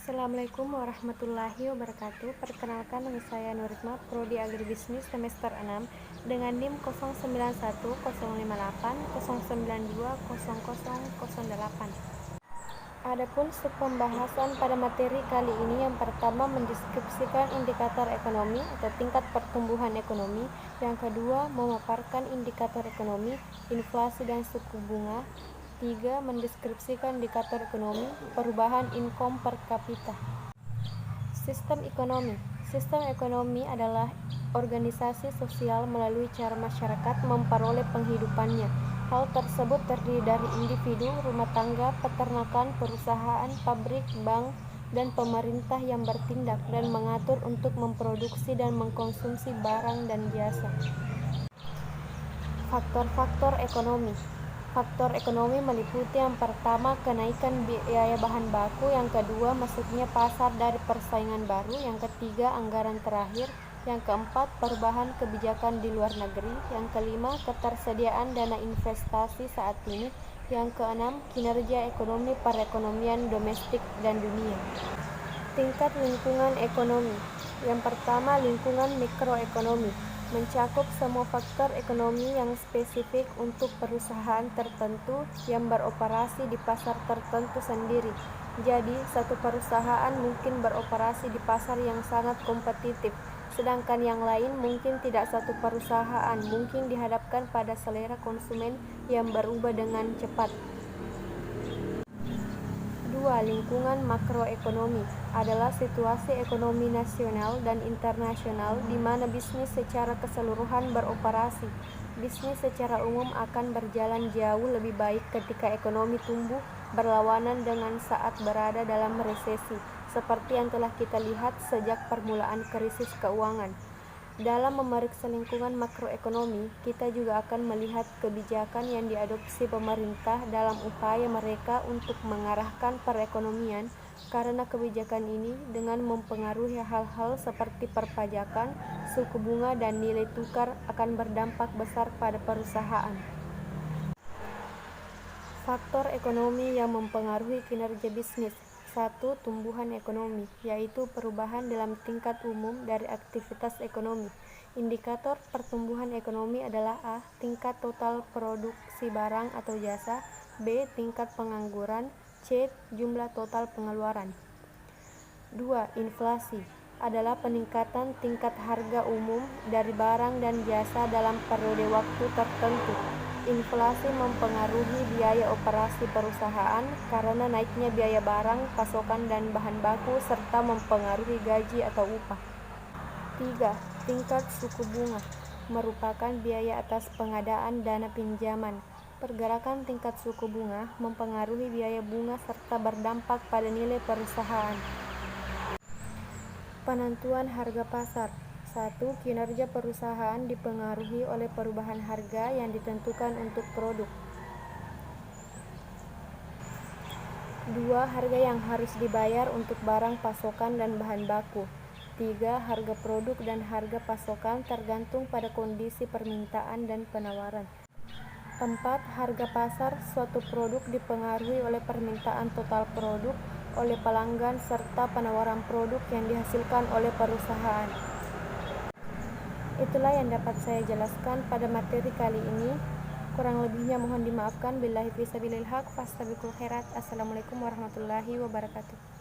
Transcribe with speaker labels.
Speaker 1: Assalamualaikum warahmatullahi wabarakatuh. Perkenalkan, nama saya Nuritma, Prodi Agribisnis semester 6 dengan NIM 09109109200008. Adapun subpembahasan pada materi kali ini, yang pertama mendeskripsikan indikator ekonomi atau tingkat pertumbuhan ekonomi, yang kedua memaparkan indikator ekonomi, inflasi dan suku bunga, 3. Mendeskripsikan indikator ekonomi, perubahan income per kapita. Sistem ekonomi. Sistem ekonomi adalah organisasi sosial melalui cara masyarakat memperoleh penghidupannya. Hal tersebut terdiri dari individu, rumah tangga, peternakan, perusahaan, pabrik, bank, dan pemerintah yang bertindak dan mengatur untuk memproduksi dan mengkonsumsi barang dan jasa. Faktor-faktor ekonomi. Faktor ekonomi meliputi yang pertama kenaikan biaya bahan baku, yang kedua masuknya pasar dari persaingan baru, yang ketiga anggaran terakhir, yang keempat perubahan kebijakan di luar negeri, yang kelima ketersediaan dana investasi saat ini, yang keenam kinerja ekonomi perekonomian domestik dan dunia. Tingkat lingkungan ekonomi. Yang pertama, lingkungan mikroekonomi mencakup semua faktor ekonomi yang spesifik untuk perusahaan tertentu yang beroperasi di pasar tertentu sendiri. Jadi, satu perusahaan mungkin beroperasi di pasar yang sangat kompetitif, sedangkan yang lain mungkin tidak. Satu perusahaan mungkin dihadapkan pada selera konsumen yang berubah dengan cepat. 2. Lingkungan makroekonomi adalah situasi ekonomi nasional dan internasional di mana bisnis secara keseluruhan beroperasi. Bisnis secara umum akan berjalan jauh lebih baik ketika ekonomi tumbuh berlawanan dengan saat berada dalam resesi, seperti yang telah kita lihat sejak permulaan krisis keuangan. Dalam memeriksa lingkungan makroekonomi, kita juga akan melihat kebijakan yang diadopsi pemerintah dalam upaya mereka untuk mengarahkan perekonomian, karena kebijakan ini dengan mempengaruhi hal-hal seperti perpajakan, suku bunga, dan nilai tukar akan berdampak besar pada perusahaan. Faktor ekonomi yang mempengaruhi kinerja bisnis. 1. Tumbuhan ekonomi, yaitu perubahan dalam tingkat umum dari aktivitas ekonomi. Indikator pertumbuhan ekonomi adalah A. Tingkat total produksi barang atau jasa, B. Tingkat pengangguran, C. Jumlah total pengeluaran. 2. Inflasi adalah peningkatan tingkat harga umum dari barang dan jasa dalam periode waktu tertentu. Inflasi mempengaruhi biaya operasi perusahaan karena naiknya biaya barang, pasokan, dan bahan baku, serta mempengaruhi gaji atau upah. 3. Tingkat suku bunga merupakan biaya atas pengadaan dana pinjaman. Pergerakan tingkat suku bunga mempengaruhi biaya bunga serta berdampak pada nilai perusahaan. Penentuan harga pasar. 1. Kinerja perusahaan dipengaruhi oleh perubahan harga yang ditentukan untuk produk. 2. Harga yang harus dibayar untuk barang pasokan dan bahan baku. 3. Harga produk dan harga pasokan tergantung pada kondisi permintaan dan penawaran. 4. Harga pasar suatu produk dipengaruhi oleh permintaan total produk oleh pelanggan serta penawaran produk yang dihasilkan oleh perusahaan. Itulah yang dapat saya jelaskan pada materi kali ini. Kurang lebihnya mohon dimaafkan. Billahi fisabilil haq, fastabiqul khairat. Assalamualaikum warahmatullahi wabarakatuh.